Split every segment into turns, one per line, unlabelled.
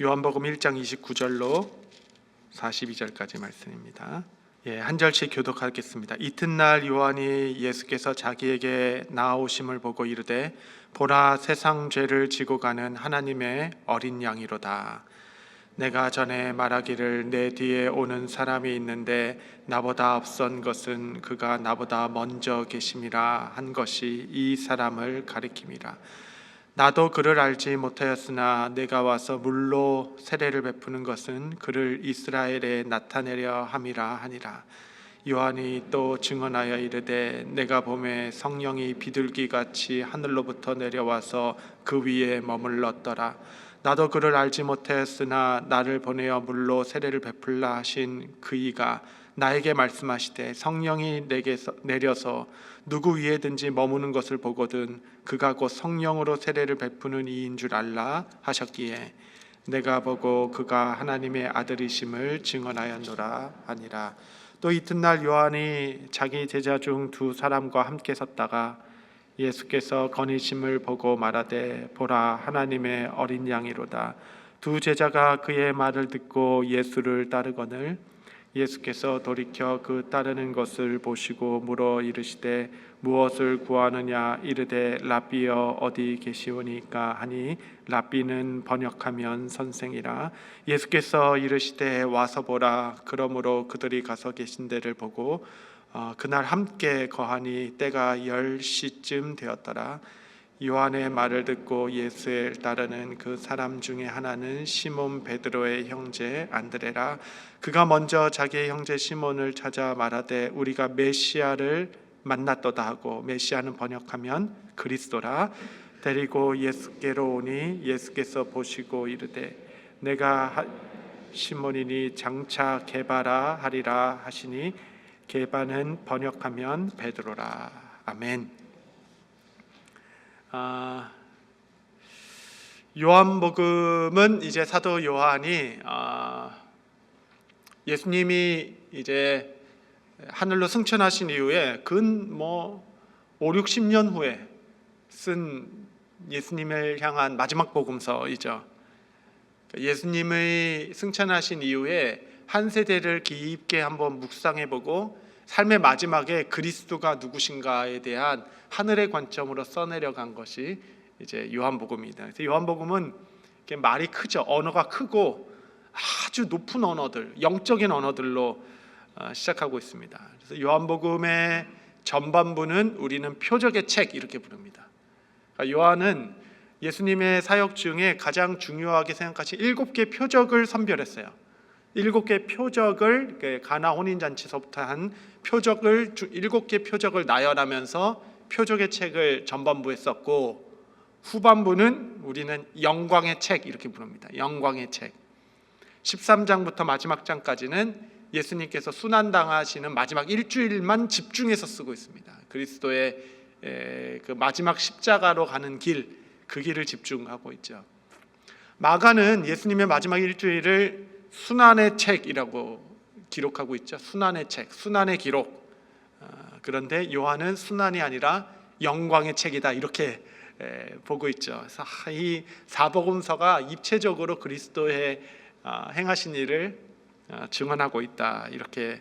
요한복음 1장 29절로 42절까지 말씀입니다. 한 절씩 교독하겠습니다. 이튿날 요한이 예수께서 자기에게 나아오심을 보고 이르되 보라, 세상 죄를 지고 가는 하나님의 어린 양이로다. 내가 전에 말하기를 내 뒤에 오는 사람이 있는데 나보다 앞선 것은 그가 나보다 먼저 계심이라 한 것이 이 사람을 가리킴이라. 나도 그를 알지 못하였으나 내가 와서 물로 세례를 베푸는 것은 그를 이스라엘에 나타내려 함이라 하니라. 요한이 또 증언하여 이르되 내가 보매 성령이 비둘기같이 하늘로부터 내려와서 그 위에 머물렀더라. 나도 그를 알지 못하였으나 나를 보내어 물로 세례를 베풀라 하신 그이가 나에게 말씀하시되 성령이 내게서 내려서 누구 위에든지 머무는 것을 보거든 그가 곧 성령으로 세례를 베푸는 이인 줄 알라 하셨기에 내가 보고 그가 하나님의 아들이심을 증언하였노라 하니라. 또 이튿날 요한이 자기 제자 중 두 사람과 함께 섰다가 예수께서 거니심을 보고 말하되 보라, 하나님의 어린 양이로다. 두 제자가 그의 말을 듣고 예수를 따르거늘 예수께서 돌이켜 그 따르는 것을 보시고 물어 이르시되 무엇을 구하느냐 이르되 랍비여 어디 계시오니까 하니 랍비는 번역하면 선생이라. 예수께서 이르시되 와서 보라. 그러므로 그들이 가서 계신 데를 보고 그날 함께 거하니 때가 10시쯤 되었더라. 요한의 말을 듣고 예수를 따르는 그 사람 중에 하나는 시몬 베드로의 형제 안드레라. 그가 먼저 자기의 형제 시몬을 찾아 말하되 우리가 메시아를 만났도다 하고, 메시아는 번역하면 그리스도라. 데리고 예수께로 오니 예수께서 보시고 이르되 내가 시몬이니 장차 게바라 하리라 하시니 게바는 번역하면 베드로라. 아멘. 요한복음은 이제 사도 요한이 예수님이 이제 하늘로 승천하신 이후에 근 5, 60년 후에 쓴 예수님을 향한 마지막 복음서이죠. 예수님의 승천하신 이후에 한 세대를 깊게 한번 묵상해보고 삶의 마지막에 그리스도가 누구신가에 대한 하늘의 관점으로 써내려간 것이 이제 요한복음입니다. 그래서 요한복음은 말이 크죠. 언어가 크고 아주 높은 언어들, 영적인 언어들로 시작하고 있습니다. 그래서 요한복음의 전반부는 우리는 표적의 책 이렇게 부릅니다. 그러니까 요한은 예수님의 사역 중에 가장 중요하게 생각하신 7개 표적을 선별했어요. 7개 표적을, 가나 혼인잔치서부터 한 표적을 7개 표적을 나열하면서 표적의 책을 전반부에 썼고, 후반부는 우리는 영광의 책 이렇게 부릅니다. 영광의 책. 13장부터 마지막 장까지는 예수님께서 순환당하시는 마지막 일주일만 집중해서 쓰고 있습니다. 그리스도의 그 마지막 십자가로 가는 길, 그 길을 집중하고 있죠. 마가는 예수님의 마지막 일주일을 순환의 책이라고 기록하고 있죠. 순환의 책, 순환의 기록. 그런데 요한은 순환이 아니라 영광의 책이다 이렇게 보고 있죠. 그래서 이 사복음서가 입체적으로 그리스도의 행하신 일을 증언하고 있다 이렇게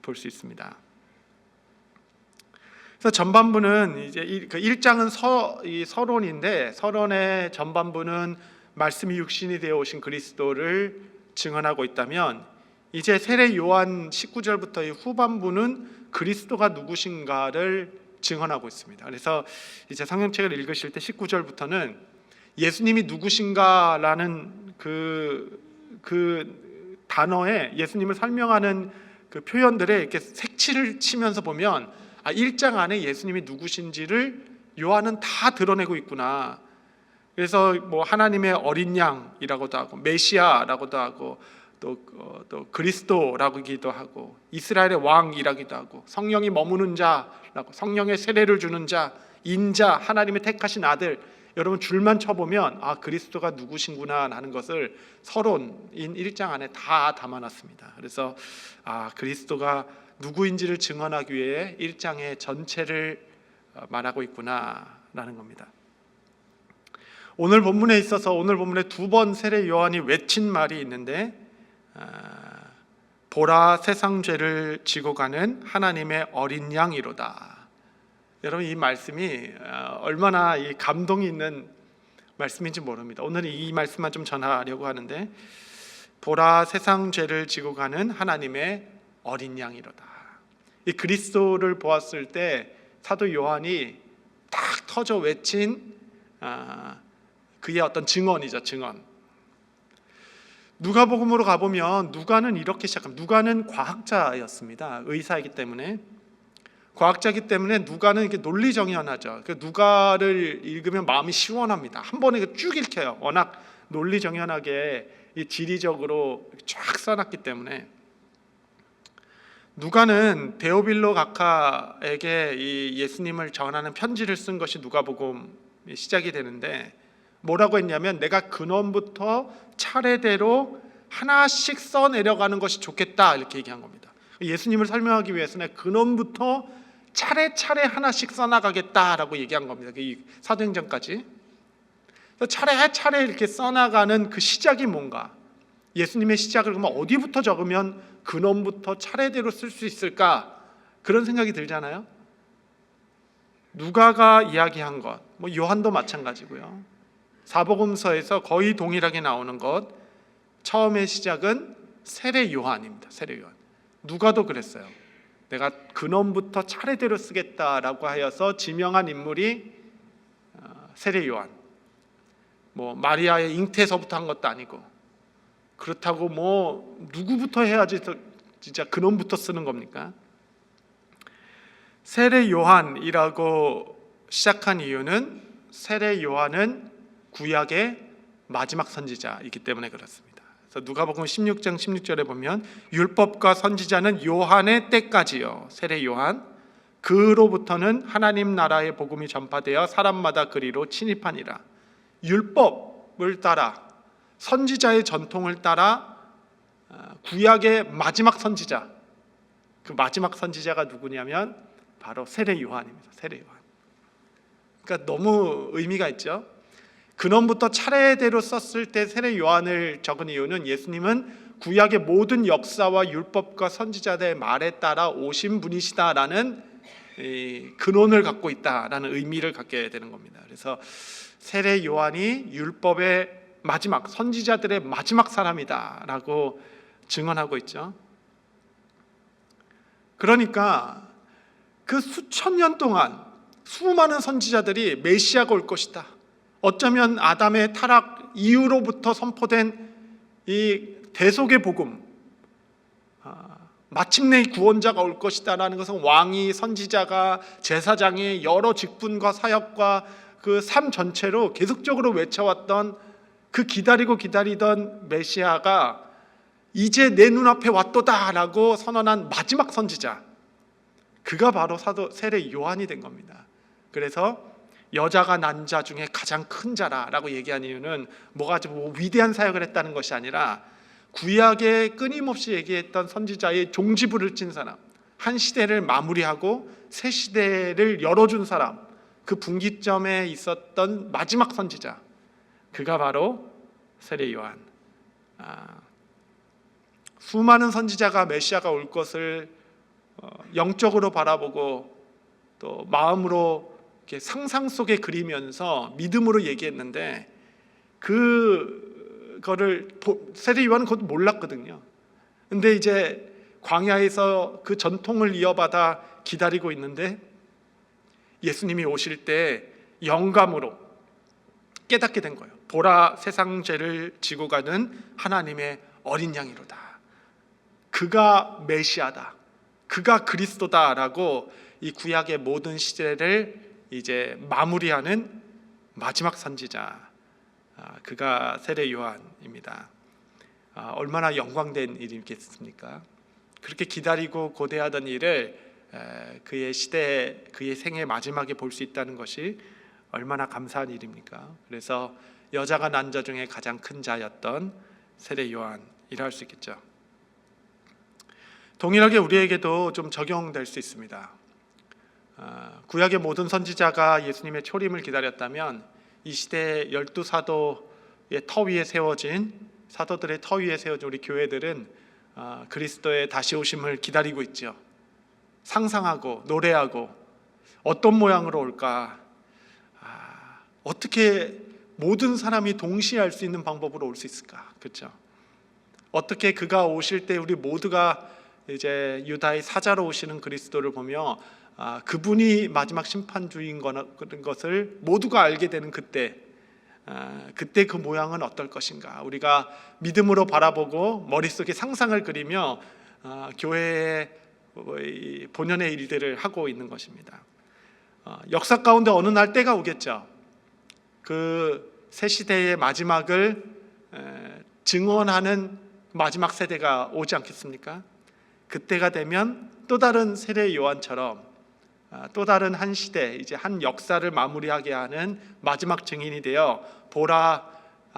볼 수 있습니다. 그래서 전반부는 이제 1장은 서론인데, 서론의 전반부는 말씀이 육신이 되어 오신 그리스도를 증언하고 있다면, 이제 세례 요한 19절부터의 후반부는 그리스도가 누구신가를 증언하고 있습니다. 그래서 이제 성경책을 읽으실 때 19절부터는 예수님이 누구신가라는 그 단어에 예수님을 설명하는 그 표현들에 이렇게 색칠을 치면서 보면 1장 안에 예수님이 누구신지를 요한은 다 드러내고 있구나. 그래서 하나님의 어린 양이라고도 하고 메시아라고도 하고 또 그리스도라고기도 하고 이스라엘의 왕이라기도 하고 성령이 머무는 자라고, 성령의 세례를 주는 자, 인자, 하나님의 택하신 아들. 여러분 줄만 쳐보면 그리스도가 누구신구나 하는 것을 서론인 1장 안에 다 담아놨습니다. 그래서 그리스도가 누구인지를 증언하기 위해 1장의 전체를 말하고 있구나라는 겁니다. 오늘 본문에 있어서 오늘 본문에 두 번 세례 요한이 외친 말이 있는데 보라 세상 죄를 지고 가는 하나님의 어린 양이로다. 여러분 이 말씀이 얼마나 이 감동이 있는 말씀인지 모릅니다. 오늘은 이 말씀만 좀 전하려고 하는데 보라 세상 죄를 지고 가는 하나님의 어린 양이로다. 이 그리스도를 보았을 때 사도 요한이 딱 터져 외친 그의 어떤 증언이죠. 증언. 누가복음으로 가보면 누가는 이렇게 시작합니다. 누가는 과학자였습니다. 의사이기 때문에 과학자이기 때문에 누가는 이렇게 논리정연하죠. 누가를 읽으면 마음이 시원합니다. 한 번에 쭉 읽혀요. 워낙 논리정연하게 이 지리적으로 쫙 써놨기 때문에. 누가는 데오빌로 각하에게 이 예수님을 전하는 편지를 쓴 것이 누가복음이 시작이 되는데 뭐라고 했냐면 내가 근원부터 차례대로 하나씩 써내려가는 것이 좋겠다 이렇게 얘기한 겁니다. 예수님을 설명하기 위해서는 근원부터 차례차례 하나씩 써나가겠다라고 얘기한 겁니다. 이 사도행전까지 차례차례 이렇게 써나가는 그 시작이 뭔가, 예수님의 시작을 그러면 어디부터 적으면 근원부터 차례대로 쓸 수 있을까, 그런 생각이 들잖아요. 누가가 이야기한 것, 뭐 요한도 마찬가지고요. 사복음서에서 거의 동일하게 나오는 것, 처음의 시작은 세례 요한입니다. 세례 요한. 누가도 그랬어요. 내가 근원부터 차례대로 쓰겠다라고 하여서 지명한 인물이 세례 요한. 뭐 마리아의 잉태서부터 한 것도 아니고, 그렇다고 뭐 누구부터 해야지 진짜 근원부터 쓰는 겁니까? 세례 요한이라고 시작한 이유는 세례 요한은 구약의 마지막 선지자이기 때문에 그렇습니다. 그래서 누가복음 16장 16절에 보면 율법과 선지자는 요한의 때까지요. 세례 요한. 그로부터는 하나님 나라의 복음이 전파되어 사람마다 그리로 침입하니라. 율법을 따라 선지자의 전통을 따라 구약의 마지막 선지자, 그 마지막 선지자가 누구냐면 바로 세례 요한입니다. 세례 요한. 그러니까 너무 의미가 있죠. 근원부터 차례대로 썼을 때 세례 요한을 적은 이유는 예수님은 구약의 모든 역사와 율법과 선지자들의 말에 따라 오신 분이시다라는 근원을 갖고 있다라는 의미를 갖게 되는 겁니다. 그래서 세례 요한이 율법의 마지막, 선지자들의 마지막 사람이다라고 증언하고 있죠. 그러니까 그 수천 년 동안 수많은 선지자들이 메시아가 올 것이다, 어쩌면 아담의 타락 이후로부터 선포된 이 대속의 복음, 마침내 구원자가 올 것이다라는 것은 왕이, 선지자가, 제사장이 여러 직분과 사역과 그 삶 전체로 계속적으로 외쳐왔던 그 기다리던 메시아가 이제 내 눈앞에 왔도다라고 선언한 마지막 선지자, 그가 바로 사도 세례 요한이 된 겁니다. 그래서 여자가 난 자 중에 가장 큰 자라라고 얘기한 이유는 뭐가 뭐 위대한 사역을 했다는 것이 아니라 구약에 끊임없이 얘기했던 선지자의 종지부를 찐 사람, 한 시대를 마무리하고 새 시대를 열어준 사람, 그 분기점에 있었던 마지막 선지자, 그가 바로 세례 요한. 수많은 선지자가 메시아가 올 것을 영적으로 바라보고 또 마음으로 이렇게 상상 속에 그리면서 믿음으로 얘기했는데 그거를 세례 요한은 그것도 몰랐거든요. 근데 이제 광야에서 그 전통을 이어받아 기다리고 있는데 예수님이 오실 때 영감으로 깨닫게 된 거예요. 보라 세상 죄를 지고 가는 하나님의 어린 양이로다. 그가 메시아다. 그가 그리스도다라고 이 구약의 모든 시대를 이제 마무리하는 마지막 선지자, 그가 세례 요한입니다. 얼마나 영광된 일이겠습니까? 그렇게 기다리고 고대하던 일을 그의 시대, 그의 생의 마지막에 볼 수 있다는 것이 얼마나 감사한 일입니까? 그래서 여자가 난 자 중에 가장 큰 자였던 세례 요한이라 할 수 있겠죠. 동일하게 우리에게도 좀 적용될 수 있습니다. 구약의 모든 선지자가 예수님의 초림을 기다렸다면 이 시대 12사도의 터 위에 세워진 사도들의 터 위에 세워진 우리 교회들은 그리스도의 다시 오심을 기다리고 있죠. 상상하고 노래하고 어떤 모양으로 올까? 어떻게 모든 사람이 동시에 알 수 있는 방법으로 올 수 있을까? 그렇죠? 어떻게 그가 오실 때 우리 모두가 이제 유다의 사자로 오시는 그리스도를 보며 그분이 마지막 심판주인 그런 것을 모두가 알게 되는 그때 그 모양은 어떨 것인가? 우리가 믿음으로 바라보고 머릿속에 상상을 그리며 교회의 본연의 일들을 하고 있는 것입니다. 역사 가운데 어느 날 때가 오겠죠. 그 새 시대의 마지막을 증언하는 마지막 세대가 오지 않겠습니까? 그때가 되면 또 다른 세례 요한처럼 또 다른 한 시대, 이제 한 역사를 마무리하게 하는 마지막 증인이 되어 보라,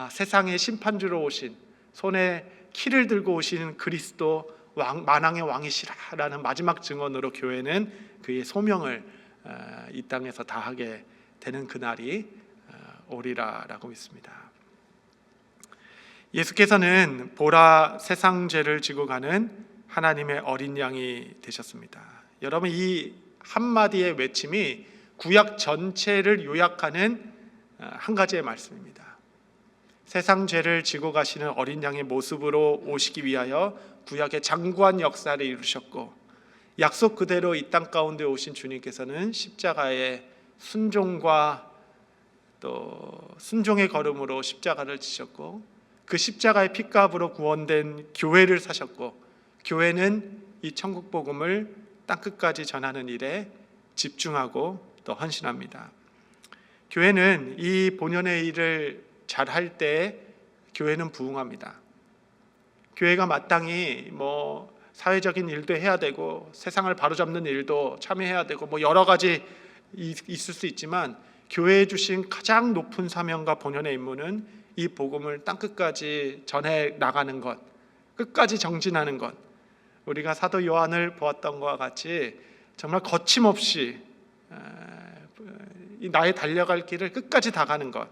세상의 심판주로 오신, 손에 키를 들고 오신 그리스도 만왕의 왕이시라라는 마지막 증언으로 교회는 그의 소명을 이 땅에서 다하게 되는 그날이 오리라라고 믿습니다. 예수께서는 보라, 세상 죄를 지고 가는 하나님의 어린 양이 되셨습니다. 여러분, 이 한마디의 외침이 구약 전체를 요약하는 한 가지의 말씀입니다. 세상 죄를 지고 가시는 어린 양의 모습으로 오시기 위하여 구약의 장구한 역사를 이루셨고, 약속 그대로 이 땅 가운데 오신 주님께서는 십자가의 순종과 또 순종의 걸음으로 십자가를 지셨고, 그 십자가의 핏값으로 구원된 교회를 사셨고, 교회는 이 천국 복음을 땅끝까지 전하는 일에 집중하고 또 헌신합니다. 교회는 이 본연의 일을 잘할 때 교회는 부흥합니다. 교회가 마땅히 사회적인 일도 해야 되고 세상을 바로잡는 일도 참여해야 되고 여러 가지 있을 수 있지만, 교회에 주신 가장 높은 사명과 본연의 임무는 이 복음을 땅끝까지 전해 나가는 것, 끝까지 정진하는 것. 우리가 사도 요한을 보았던 것과 같이 정말 거침없이 나의 달려갈 길을 끝까지 다 가는 것,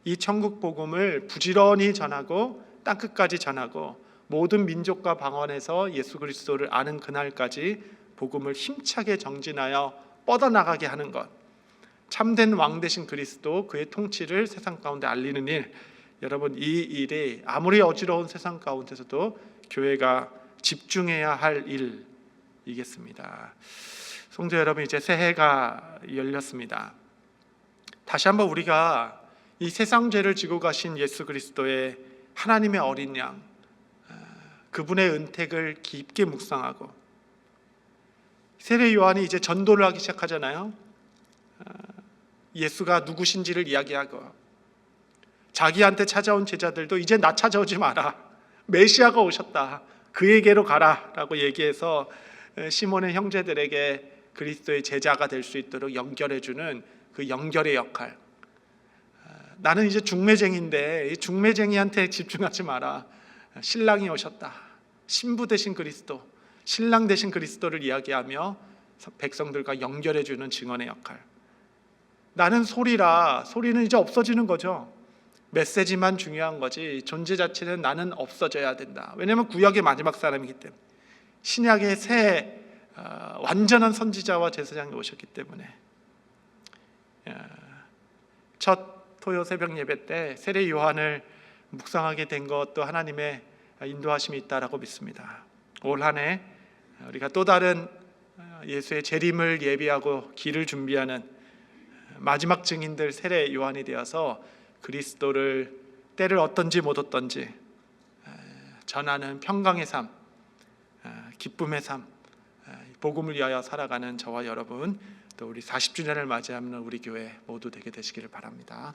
이 천국 복음을 부지런히 전하고 땅끝까지 전하고 모든 민족과 방언에서 예수 그리스도를 아는 그날까지 복음을 힘차게 정진하여 뻗어나가게 하는 것, 참된 왕 되신 그리스도, 그의 통치를 세상 가운데 알리는 일. 여러분, 이 일이 아무리 어지러운 세상 가운데서도 교회가 집중해야 할 일이겠습니다. 성도 여러분, 이제 새해가 열렸습니다. 다시 한번 우리가 이 세상 죄를 지고 가신 예수 그리스도의 하나님의 어린 양, 그분의 은택을 깊게 묵상하고, 세례 요한이 이제 전도를 하기 시작하잖아요. 예수가 누구신지를 이야기하고, 자기한테 찾아온 제자들도 이제 나 찾아오지 마라, 메시아가 오셨다, 그에게로 가라 라고 얘기해서 시몬의 형제들에게 그리스도의 제자가 될 수 있도록 연결해주는 그 연결의 역할. 나는 이제 중매쟁이인데 이 중매쟁이한테 집중하지 마라, 신랑이 오셨다, 신부 되신 그리스도, 신랑 되신 그리스도를 이야기하며 백성들과 연결해주는 증언의 역할. 나는 소리라, 소리는 이제 없어지는 거죠. 메시지만 중요한 거지 존재 자체는 나는 없어져야 된다. 왜냐하면 구약의 마지막 사람이기 때문에, 신약의 새 완전한 선지자와 제사장이 오셨기 때문에. 첫 토요 새벽 예배 때 세례 요한을 묵상하게 된 것도 하나님의 인도하심이 있다라고 믿습니다. 올 한 해 우리가 또 다른 예수의 재림을 예비하고 길을 준비하는 마지막 증인들 세례 요한이 되어서 그리스도를 때를 얻든지 못 얻든지 전하는 평강의 삶, 기쁨의 삶, 복음을 위하여 살아가는 저와 여러분, 또 우리 40주년을 맞이하는 우리 교회 모두 되게 되시기를 바랍니다.